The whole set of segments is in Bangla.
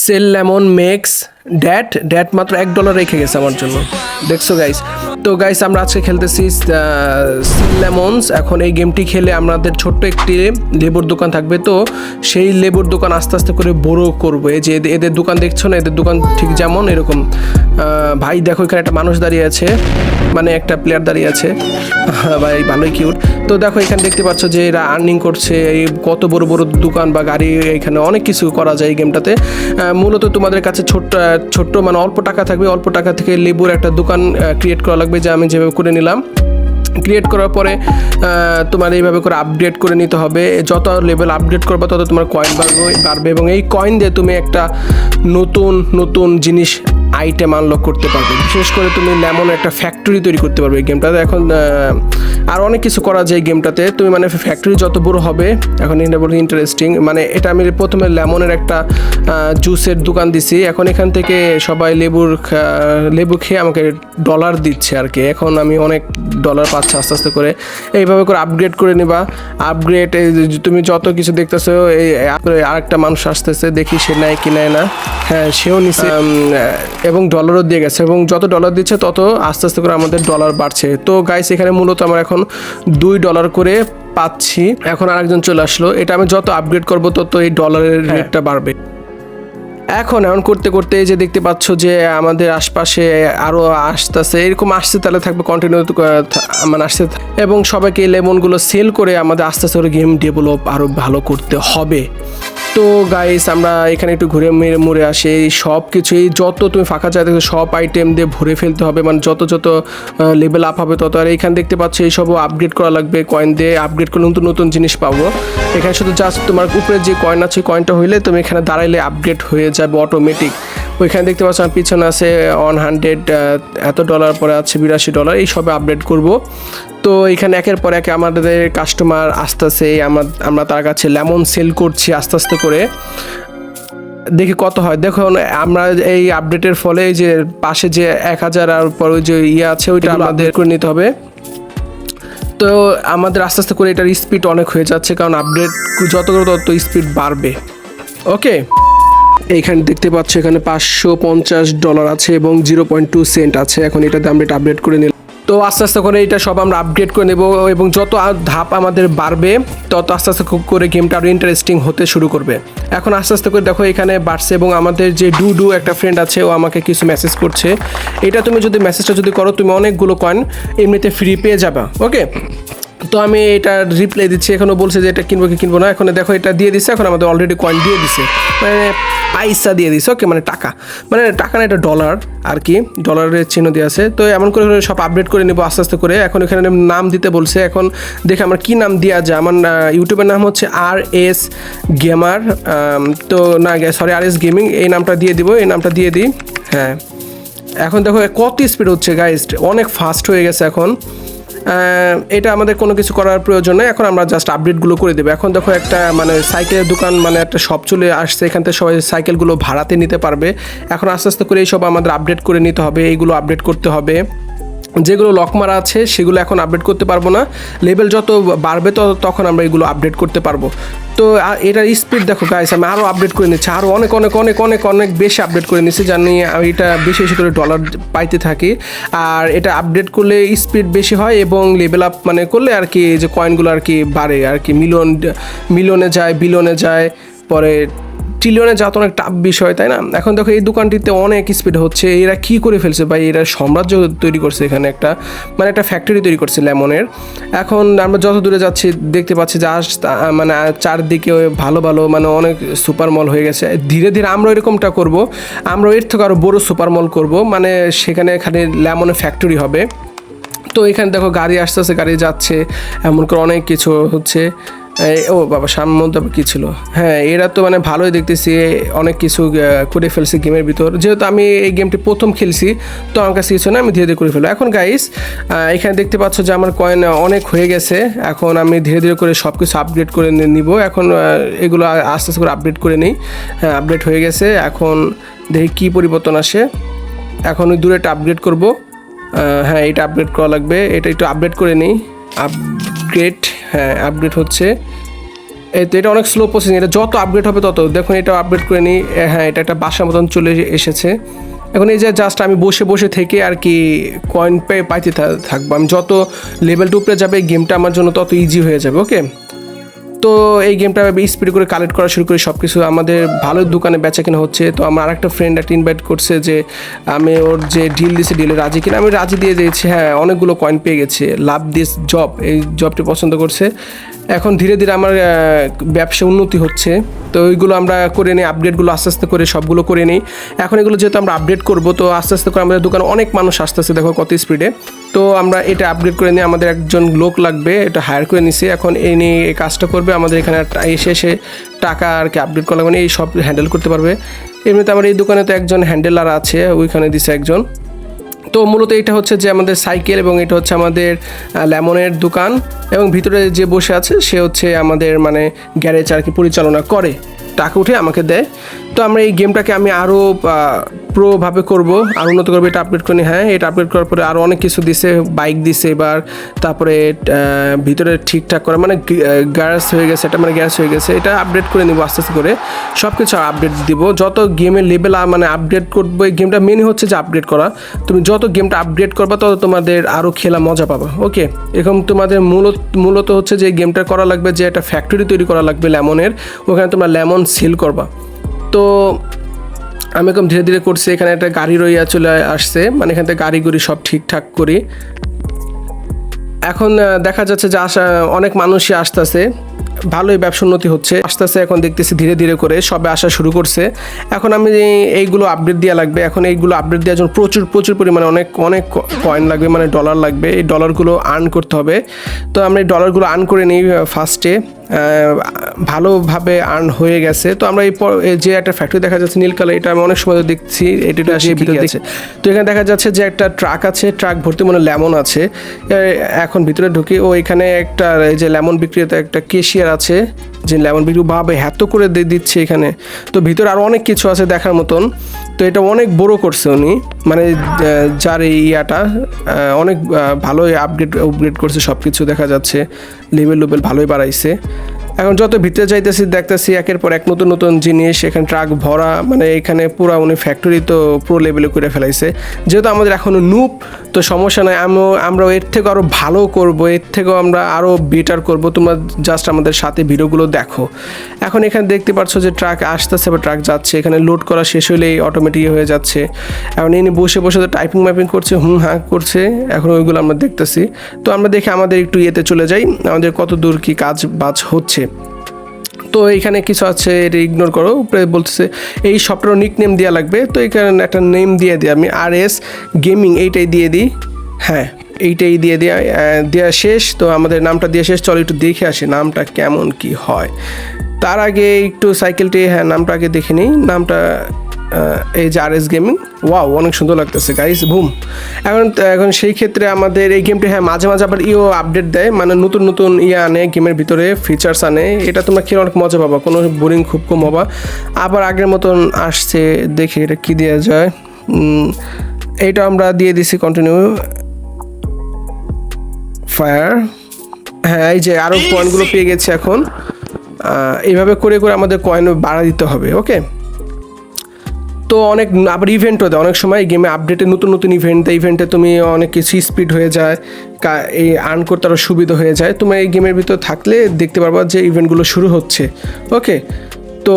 সেল লেমন মেক্স ড্যাট মাত্র $1 রেখে গেছে আমার জন্য, দেখছো গাইস। তো গাইস আমরা আজকে খেলতেছি সেল লেমনস। এখন এই গেমটি খেলে আমাদের ছোট্ট একটি লেবুর দোকান থাকবে, তো সেই লেবুর দোকান আস্তে আস্তে করে বড় করবো। এই যে এদের দোকান দেখছো না, এদের দোকান ঠিক যেমন এরকম। ভাই দেখো এখানে একটা মানুষ দাঁড়িয়ে আছে, মানে একটা প্লেয়ার দাঁড়িয়ে আছে ভাই, ভালোই কিউট। তো দেখো এখানে দেখতে পাচ্ছ যে এরা আর্নিং করছে, এই কত বড় বড় দোকান বা গাড়ি, এখানে অনেক কিছু করা যায় এই গেমটাতে। মূলত তোমাদের কাছে ছোট্ট মানে অল্প টাকা থাকবে, অল্প টাকা থেকে লেবুর একটা দোকান ক্রিয়েট করা লাগবে, যে আমি যেভাবে করে নিলাম। ক্রিয়েট করার পরে তোমার এইভাবে করে আপডেট করে নিতে হবে। যত লেভেল আপডেট করবে তত তোমার কয়েন বাড়বে এবং এই কয়েন দিয়ে তুমি একটা নতুন জিনিস আইটেম আনলক করতে পারবে। বিশেষ করে তুমি লেমন একটা ফ্যাক্টরি তৈরি করতে পারবে এই গেমটাতে। এখন আর অনেক কিছু করা যায় এই গেমটাতে, তুমি মানে ফ্যাক্টরি যত বড় হবে। এখন এটা বলি ইন্টারেস্টিং, মানে এটা আমি প্রথমে লেমনের একটা জুসের দোকান দিছি। এখন এখান থেকে সবাই লেবু খেয়ে আমাকে ডলার দিচ্ছে আর কি। এখন আমি অনেক ডলার পাচ্ছি আস্তে আস্তে করে। এইভাবে করে আপগ্রেড করে নিবা। আপগ্রেড তুমি যত কিছু দেখতেছো, এই আরেকটা মানুষ আসতেছে, দেখি সে নেয় কি নেয় না। হ্যাঁ, সেও নিছে এবং ডলারও দিয়ে গেছে, এবং যত ডলার দিচ্ছে তত আস্তে আস্তে করে আমাদের ডলার বাড়ছে। তো গাইস এখানে মূলত আমার এখন $2 করে পাচ্ছি। এখন আরেকজন চলে আসলো, এটা আমি যত আপগ্রেড করবো তত এই ডলারের রেটটা বাড়বে। এখন করতে করতে এই যে দেখতে পাচ্ছ যে আমাদের আশপাশে আরও আসতেছে, এরকম আসছে, তাহলে থাকবে কন্টিনিউ মানে আসছে, এবং সবাইকে এই লেমনগুলো সেল করে আমাদের আস্তে আস্তে করে গেম ডেভেলপ আরও ভালো করতে হবে। তো গাইস আমরা এখানে একটু ঘুরে মুড়ে আসি। এই সব কিছু, এই যত তুমি ফাঁকা জায়গা থেকে সব আইটেম দিয়ে ভরে ফেলতে হবে, মানে যত লেভেল আপ হবে তত। আর এখানে দেখতে পাচ্ছ এইসবও আপগ্রেড করা লাগবে, কয়েন দিয়ে আপগ্রেড করে নতুন জিনিস পাবো। এখানে শুধু জাস্ট তোমার উপরে যে কয়েন আছে, কয়েনটা হইলে তুমি এখানে দাঁড়াইলে আপগ্রেড হয়ে যাবে অটোমেটিক। ওইখানে দেখতে পাচ্ছ আমার পিছনে আছে 100 এত ডলার, পরে আছে $82, এই সবে আপডেট করব। তো এখানে একের পর এক আমাদের কাস্টমার আসতেছে, আমরা তার কাছে লেমন সেল করছি আস্তে আস্তে করে, দেখি কত হয়। দেখুন আমরা এই আপডেটের ফলে যে পাশে যে 1000 আর পর ওই যে আছে ওইটা আমাদের করে নিতে হবে। তো আমাদের আস্তে আস্তে করে এটার স্পিড অনেক হয়ে যাচ্ছে, কারণ আপডেট যত করে তত স্পিড বাড়বে। ওকে, এইখানে দেখতে পাচ্ছ এখানে $550 আছে এবং 0.2 সেন্ট আছে। এখন এটাতে আমরা এটা আপডেট করে নিলাম। তো আস্তে আস্তে করে এটা সব আমরা আপডেট করে নেব, এবং যত ধাপ আমাদের বাড়বে তত আস্তে আস্তে করে গেমটা আরও ইন্টারেস্টিং হতে শুরু করবে। এখন আস্তে আস্তে করে দেখো এখানে বাড়ছে, এবং আমাদের যে ডু একটা ফ্রেন্ড আছে, ও আমাকে কিছু মেসেজ করছে। এটা তুমি যদি মেসেজটা যদি করো, তুমি অনেকগুলো কয়েন এমনিতে ফ্রি পেয়ে যাবে। ওকে, তো আমি এটা রিপ্লাই দিচ্ছি। এখনও বলছে যে এটা কিনবো কি কিনবো না। এখন দেখো এটা দিয়ে দিচ্ছে, এখন আমাদের অলরেডি কয়েন দিয়ে দিছে, মানে পয়সা দিয়ে দিছে। ওকে, মানে টাকা না, এটা ডলার আর কি, ডলারের চিহ্ন দিয়ে আছে। তো এমন করে সব আপডেট করে নেবো আস্তে আস্তে করে। এখন এখানে নাম দিতে বলছে, এখন দেখে আমার কী নাম দেওয়া যায়। আমার ইউটিউবের নাম হচ্ছে RS গেমার, তো না সরি RS গেমিং, এই নামটা দিয়ে দিব, এই নামটা দিয়ে দিই। হ্যাঁ, এখন দেখো কত স্পিড হচ্ছে গাইস, অনেক ফাস্ট হয়ে গেছে এখন। এটা আমাদের কোনো কিছু করার প্রয়োজন নেই, এখন আমরা জাস্ট আপডেটগুলো করে দেবো। এখন দেখো একটা মানে সাইকেলের দোকান, মানে একটা শপ চলে আসছে, এখান থেকে সবাই সাইকেলগুলো ভাড়াতে নিতে পারবে। এখন আস্তে আস্তে করে এইসব আমাদের আপডেট করে নিতে হবে, এইগুলো আপডেট করতে হবে। যেগুলো লক মারা আছে সেগুলো এখন আপডেট করতে পারবো না, লেভেল যত বাড়বে তখন আমরা এগুলো আপডেট করতে পারবো। তো এটার স্পিড দেখো গাইস, আমি আরও আপডেট করে নিচ্ছি, আরও অনেক বেশি আপডেট করে নিচ্ছি, জানি আমি এটা বেশি করে ডলার পাইতে থাকি। আর এটা আপডেট করলে স্পিড বেশি হয়, এবং লেভেল আপ মানে করলে আর কি যে কয়েনগুলো আর কি বাড়ে আর কি, মিলিয়নে যায়, বিলিয়নে যায়, পরে ট্রিলিয়নে যাওয়া তো অনেক টাফ বিষয়, তাই না? এখন দেখো এই দোকানটিতে অনেক স্পিড হচ্ছে। এরা কী করে ফেলছে ভাই, এরা সাম্রাজ্য তৈরি করছে এখানে, একটা ফ্যাক্টরি তৈরি করছে লেমনের। এখন আমরা যত দূরে যাচ্ছি দেখতে পাচ্ছি যে মানে চারদিকে ভালো মানে অনেক সুপার মল হয়ে গেছে। ধীরে ধীরে আমরা এরকমটা করব, আমরা এর থেকে আরও বড়ো সুপার মল করবো, মানে সেখানে লেমনের ফ্যাক্টরি হবে। তো এখানে দেখো গাড়ি আসতেছে, গাড়ি যাচ্ছে, এমন করে অনেক কিছু হচ্ছে। ও বাবা, সামনের মধ্যে কী ছিল? হ্যাঁ, এরা তো মানে ভালোই দেখতেছি, অনেক কিছু করে ফেলছে গেমের ভিতর। যেহেতু আমি এই গেমটি প্রথম খেলছি, তো আমার কাছে কিছু না, আমি ধীরে ধীরে করে ফেলবো। এখন গাইস এখানে দেখতে পাচ্ছ যে আমার কয়েন অনেক হয়ে গেছে। এখন আমি ধীরে ধীরে করে সব কিছু আপগ্রেড করে নিব। এখন এগুলো আস্তে আস্তে করে আপডেট করে নিই। হ্যাঁ, আপডেট হয়ে গেছে। এখন দেখি কী পরিবর্তন আসে। এখন ওই দূরে একটা আপগ্রেড করবো। হ্যাঁ, এটা আপডেট করা লাগবে, এটা একটু আপডেট করে নিই। আপগ্রেড, হ্যাঁ আপডেট হচ্ছে। এই তো এটা অনেক স্লো প্রসেসিং, এটা যত আপগ্রেড হবে তত। দেখুন এটা আপগ্রেড করে নিই, হ্যাঁ এটা একটা বাসার মতন চলে এসেছে। এখন এই যে জাস্ট আমি বসে বসে থেকে আর কি কয়েন পাইতে থাকবো। আমি যত লেভেল 2 উপরে যাবে গেমটা আমার জন্য তত ইজি হয়ে যাবে। ওকে, তো এই গেমটা স্পিড করে কালেক্ট করা শুরু করি, সব কিছু আমাদের ভালো দোকানে বেচা কিনা হচ্ছে। তো আমার আরেকটা ফ্রেন্ড একটা ইনভাইট করছে যে আমি ওর যে ডিল দিয়েছে ডিলে রাজি কিনা, আমি রাজি দিয়ে দিয়েছি। হ্যাঁ অনেকগুলো কয়েন পেয়ে গেছে, লাভ দিস জব, এই জবটি পছন্দ করছে। এখন ধীরে ধীরে আমার ব্যবসা উন্নতি হচ্ছে। তো ওইগুলো আমরা করে নিই, আপডেটগুলো আস্তে আস্তে করে সবগুলো করে নিই। এখন এগুলো যেহেতু আমরা আপডেট করবো, তো আস্তে আস্তে করে আমাদের দোকানে অনেক মানুষ আসতেছে, দেখো কত স্পিডে। তো আমরা এটা আপডেট করে নিই, আমাদের একজন লোক লাগবে, এটা হায়ার করে নিছি। এখন এই নিয়ে এই কাজটা করবে, আমাদের এখানে এসে টাকা আর কি আপডেট করা মানে এই সব হ্যান্ডেল করতে পারবে। এমনিতে আমার এই দোকানে তো একজন হ্যান্ডেলার আছে, ওইখানে দিছে একজন। তো মূলত এটা হচ্ছে যে আমাদের সাইকেল, এবং এটা হচ্ছে আমাদের লেমনের দোকান, এবং ভিতরে যে বসে আছে সে হচ্ছে আমাদের মানে গ্যারেজ আর কি পরিচালনা করে, টাকা উঠে আমাকে দেয়। তো আমরা এই গেমটাকে আমি আরও প্রোভাবে করবো, আর উন্নত করবো। এটা আপডেট করি, হ্যাঁ এটা আপডেট করার পরে আরও অনেক কিছু দিছে, বাইক দিছে এবার, তারপরে ভিতরে ঠিকঠাক করা মানে গ্যারেজ হয়ে গেছে, এটা মানে গ্যারেজ হয়ে গেছে। এটা আপডেট করে নিব আস্তে আস্তে করে, সব কিছু আপডেট দিব। যত গেমের লেভেল মানে আপডেট করবো, এই গেমটা মেন হচ্ছে যে আপডেট করা। তুমি যত গেমটা আপডেট করবা তত তোমাদের আরও খেলা মজা পাবা। ওকে, এরকম তোমাদের মূলত হচ্ছে যে গেমটা করা লাগবে যে একটা ফ্যাক্টরি তৈরি করা লাগবে লেমনের, ওখানে তোমরা লেমন সেল করবা। তো আমি এরকম ধীরে ধীরে করছি। এখানে একটা গাড়ি রইয়া চলে আসছে, মানে এখান থেকে গাড়ি গুড়ি সব ঠিকঠাক করি। এখন দেখা যাচ্ছে যে অনেক মানুষই আসতেছে, ভালোই ব্যবসা উন্নতি হচ্ছে আস্তে আস্তে। এখন দেখতেছি ধীরে ধীরে করে সবে আসা শুরু করছে। এখন আমি এইগুলো আপডেট দেওয়া লাগবে, এখন এইগুলো আপডেট দেওয়ার জন্য প্রচুর পরিমাণে অনেক কয়েন লাগবে, মানে ডলার লাগবে। এই ডলারগুলো আর্ন করতে হবে। তো আমরা এই ডলারগুলো আর্ন করে নিই ফার্স্টে, ভালোভাবে আর্ন হয়ে গেছে। তো আমরা এই যে একটা ফ্যাক্টরি দেখা যাচ্ছে নীল কালার, এটা আমি অনেক সময় দেখছি, এটা আসে ভিতরে দেখছে। তো এখানে দেখা যাচ্ছে যে একটা ট্রাক আছে, ট্রাক ভর্তি মানে লেমন আছে। এখন ভিতরে ঢুকি, ও এখানে একটা এই যে লেমন বিক্রেতা একটা কেশিয়ার আছে, যে লেমন বিক্রি ভাবে এত করে দিচ্ছে এখানে। তো ভিতরে আরও অনেক কিছু আছে দেখার মতন। তো এটা অনেক বড় করছে উনি, মানে যার এই ইয়াটা অনেক ভালোই আপগ্রেড করছে, সব কিছু দেখা যাচ্ছে লেভেল ভালোই বাড়াইছে। এখন যত ভিতরে যাইতেছি দেখতেছি একের পর এক নতুন নতুন জিনিস, এখানে ট্রাক ভরা, মানে এখানে পুরা উনি ফ্যাক্টরি তো প্রো লেভেলে করে ফেলাইছে। যেহেতু আমাদের এখনও নুপ, তো সমস্যা নয়, আমরা এর থেকেও আরও ভালো করব, এর থেকেও আমরা আরও বেটার করব। তোমরা জাস্ট আমাদের সাথে ভিডিওগুলো দেখো। এখন এখানে দেখতে পাচ্ছ যে ট্রাক আসতেছে বা ট্রাক যাচ্ছে, এখানে লোড করা শেষ হলেই অটোমেটিক হয়ে যাচ্ছে। এখন এনে বসে বসে তো টাইপিং ম্যাপিং করছে, হ্যাঁ করছে। এখন ওইগুলো আমরা দেখতেছি। তো আমরা দেখে আমাদের একটু ইয়েতে চলে যাই, আমাদের কত দূর কি কাজ বাজ হচ্ছে। তো এইখানে কিছু আছে, এটা ইগনোর করো। উপরে বলতেছে এই সফটওয়্যার নিক নেম দেওয়া লাগবে, তো এখানে একটা নেম দিয়ে দিই আমি, RS গেমিং এইটাই দিয়ে দিই। হ্যাঁ এইটাই দিয়ে দেওয়া শেষ। তো আমাদের নামটা দিয়ে শেষ, চলো একটু দেখে আসি নামটা কেমন কি হয়। তার আগে একটু সাইকেলটি, হ্যাঁ নামটা আগে দেখে নিই। নামটা এই যে RS গেমিং, ওয়াও অনেক সুন্দর লাগতেছে গাইস, বুম। এখন সেই ক্ষেত্রে আমাদের এই গেমটি হ্যাঁ মাঝে মাঝে আবার আপডেট দেয়, মানে নতুন আনে গেমের ভিতরে, ফিচার্স আনে। এটা তোমরা খেলে অনেক মজা পাবা, কোনো বোরিং খুব কম হবা। আবার আগের মতন আসছে, দেখি এটা কী দেওয়া যায়। এইটা আমরা দিয়ে দিছি কন্টিনিউ ফায়ার। হ্যাঁ এই যে আরও কয়েনগুলো পেয়ে গেছে। এখন এইভাবে করে আমাদের কয়েন বাড়া দিতে হবে। ওকে, তো অনেক আবার ইভেন্টও দেয় অনেক সময় গেমে আপডেটে, নতুন ইভেন্টে তুমি অনেক কিছু স্পিড হয়ে যায়, এই আর্ন করতে আরও সুবিধা হয়ে যায়। তুমি এই গেমের ভিতর থাকলে দেখতে পারবা যে ইভেন্টগুলো শুরু হচ্ছে। ওকে, তো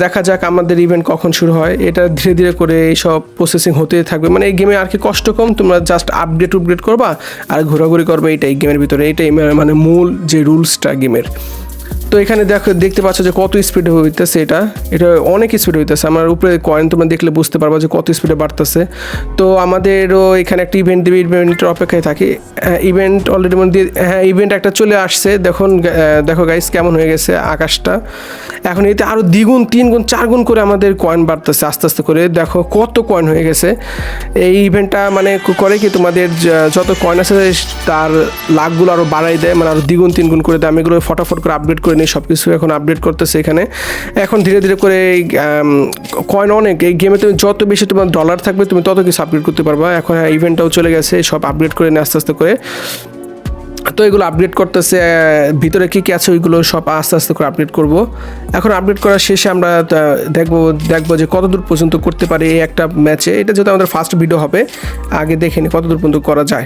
দেখা যাক আমাদের ইভেন্ট কখন শুরু হয়। এটা ধীরে ধীরে করে এইসব প্রসেসিং হতে থাকবে, মানে এই গেমে আর কি কষ্ট কম, তোমরা জাস্ট আপডেট করবা আর ঘোরাঘুরি করবে, এইটাই গেমের ভিতরে, এইটাই মানে মূল যে রুলসটা গেমের। তো এখানে দেখতে পাচ্ছ যে কত স্পিডে হইতেছে, এটা অনেক স্পিডে হইতেছে। আমার উপরে কয়েন তোমরা দেখলে বুঝতে পারবা যে কত স্পিডে বাড়তেছে। তো আমাদেরও এখানে একটা ইভেন্ট দেবে, ইভেন্টের অপেক্ষায় থাকি। ইভেন্ট অলরেডি মানে হ্যাঁ ইভেন্ট একটা চলে আসছে। দেখো গাইস কেমন হয়ে গেছে আকাশটা। এখন এতে আরও 2 গুণ 3 গুণ 4 গুণ করে আমাদের কয়েন বাড়তেছে আস্তে আস্তে করে। দেখো কত কয়েন হয়ে গেছে। এই ইভেন্টটা মানে করে কি তোমাদের যত কয়েন আছে তার লাখগুলো আরও বাড়াই দেয়, মানে আরও 2 গুণ 3 গুণ করে দেয়। আমি এগুলো ফটাফট করে আপডেট করে নিই, সব কিছু এখন আপডেট করতেছে এখানে। এখন ধীরে ধীরে করে কয়েন অনেক, এই গেমে তুমি যত বেশি তোমার ডলার থাকবে তুমি তত কিছু আপডেট করতে পারবা। এখন ইভেন্টটাও চলে গেছে, সব আপডেট করে নিয়ে আস্তে আস্তে করে। তো এগুলো আপডেট করতেছে, ভিতরে কী কী আছে ওইগুলো সব আস্তে আস্তে করে আপডেট করব। এখন আপডেট করার শেষে আমরা দেখবো যে কতদূর পর্যন্ত করতে পারি এই একটা ম্যাচে। এটা যেহেতু আমাদের ফার্স্ট ভিডিও হবে, আগে দেখে নিই কতদূর পর্যন্ত করা যায়।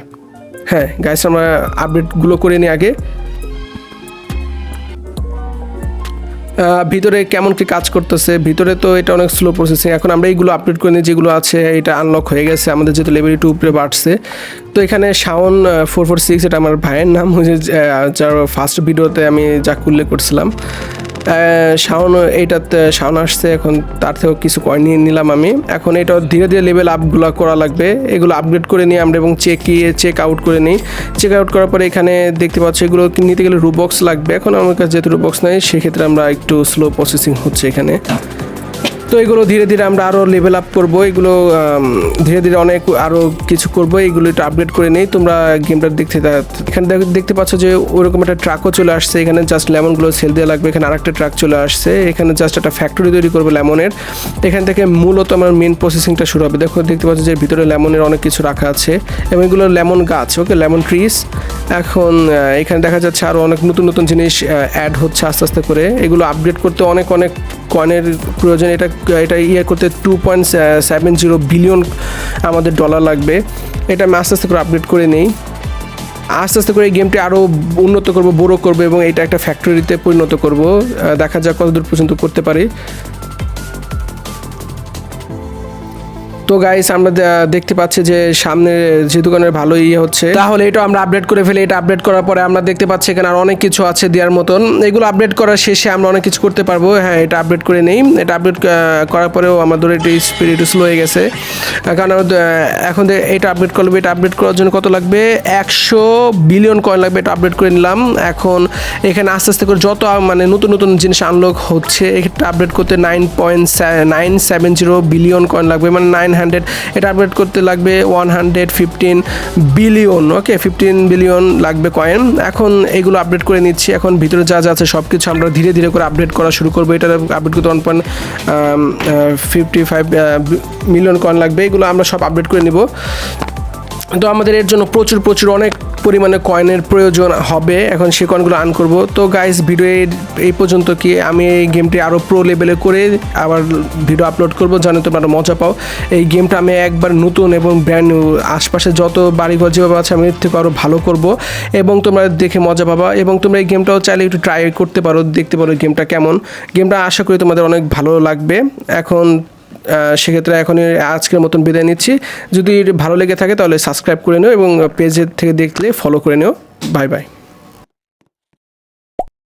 হ্যাঁ গাইস, আমরা আপডেটগুলো করে নিই আগে। ভিতরে কেমন কি কাজ করতেছে, ভিতরে তো এটা অনেক স্লো প্রসেসিং। এখন আমরা এইগুলো আপডেট করে নিই যেগুলো আছে, এটা আনলক হয়ে গেছে আমাদের, যেহেতু লেভেল 2 উপরে বাড়ছে। তো এখানে শাওন 446, এটা আমার ভাইয়ের নাম, যার ফার্স্ট ভিডিওতে আমি যা উল্লেখ করছিলাম। শাওন, এইটাতে শাওন আসছে, এখন তার থেকেও কিছু কয়েন নিয়ে নিলাম আমি। এখন এটা ধীরে ধীরে লেভেল আপগুলো করা লাগবে, এগুলো আপডেট করে নিই আমরা এবং চেক আউট করে নিই। চেক আউট করার পরে এখানে দেখতে পাচ্ছি এগুলো নিতে গেলে রুবক্স লাগবে। এখন আমার কাছে যেহেতু রুবক্স নাই, সেক্ষেত্রে আমরা একটু স্লো প্রসেসিং হচ্ছে এখানে। তো এগুলো ধীরে ধীরে আমরা আরও লেভেল আপ করবো, এগুলো ধীরে ধীরে অনেক আরও কিছু করবো, এগুলো একটু আপডেট করে নেই। তোমরা গেমটা এখানে দেখতে পাচ্ছ যে ওরকম একটা ট্রাকও চলে আসছে। এখানে জাস্ট লেমনগুলো সেল দেওয়া লাগবে। এখানে আরেকটা ট্রাক চলে আসছে, এখানে জাস্ট একটা ফ্যাক্টরি তৈরি করবো লেমনের। এখান থেকে মূলত আমার মেন প্রসেসিংটা শুরু হবে। দেখতে পাচ্ছ যে ভিতরে লেমনের অনেক কিছু রাখা আছে এবং এগুলো লেমন গাছ, ওকে, লেমন ট্রিজ। এখন এখানে দেখা যাচ্ছে আরও অনেক নতুন নতুন জিনিস অ্যাড হচ্ছে আস্তে আস্তে করে। এগুলো আপডেট করতে অনেক কয়েনের প্রয়োজন। এটা ইয়ে করতে 2.70 বিলিয়ন আমাদের ডলার লাগবে। এটা আমি আস্তে আস্তে করে আপডেট করে নেই। আস্তে আস্তে করে এই গেমটি আরও উন্নত করব, বড় করব এবং এটা একটা ফ্যাক্টরিতে পরিণত করব। দেখা যাক কতদূর পর্যন্ত করতে পারি। তো গাইস, আমরা দেখতে পাচ্ছি যে সামনে যে দোকানের ভালো ইয়ে হচ্ছে, তাহলে এটা আমরা আপডেট করে ফেলি। এটা আপডেট করার পরে আমরা দেখতে পাচ্ছি এখানে আর অনেক কিছু আছে দেওয়ার মতন। এগুলো আপডেট করার শেষে আমরা অনেক কিছু করতে পারবো। হ্যাঁ, এটা আপডেট করে নেই। এটা আপডেট করার পরেও আমাদের একটু স্পিড একটু স্লো হয়ে গেছে, কারণ এখন এটা আপডেট করবো। এটা আপডেট করার জন্য কত লাগবে? 100 বিলিয়ন কয়েন লাগবে। এটা আপডেট করে নিলাম। এখন এখানে আস্তে আস্তে করে যত মানে নতুন নতুন জিনিস আনলক হচ্ছে, এটা আপডেট করতে 9.970 বিলিয়ন কয়েন লাগবে, মানে 900। এটা আপডেট করতে লাগবে 115 বিলিয়ন। ওকে, 15 বিলিয়ন লাগবে কয়েন। এখন এগুলো আপডেট করে নিচ্ছি। এখন ভিতরে যা যা আছে সব কিছু আমরা ধীরে ধীরে করে আপডেট করা শুরু করবো। এটা আপডেট করতে 1.55 মিলিয়ন কয়েন লাগবে। এগুলো আমরা সব আপডেট করে নিব। তো আমাদের এর জন্য প্রচুর অনেক পরিমাণে কয়েনের প্রয়োজন হবে। এখন সেই কয়েনগুলো আর্ন করব। তো গাইস, ভিডিও এই পর্যন্ত কি আমি এই গেমটি আরও প্রো লেভেলে করে আবার ভিডিও আপলোড করব, যেন তোমরা আরও মজা পাও। এই গেমটা আমি একবার নতুন এবং ব্র্যান্ড নিউ, আশপাশে যত বাড়িঘর যেভাবে আছে আমি এর থেকে আরও ভালো করব এবং তোমরা দেখে মজা পাবা। এবং তোমরা এই গেমটাও চাইলে একটু ট্রাই করতে পারো, দেখতে পারো গেমটা কেমন। গেমটা আশা করি তোমাদের অনেক ভালো লাগবে। এখন সেক্ষেত্রে এখনই আজকের মতন বিদায় নিচ্ছি। যদি ভালো লেগে থাকে তাহলে সাবস্ক্রাইব করে নিও এবং পেজের থেকে দেখলে ফলো করে নিও। Bye bye.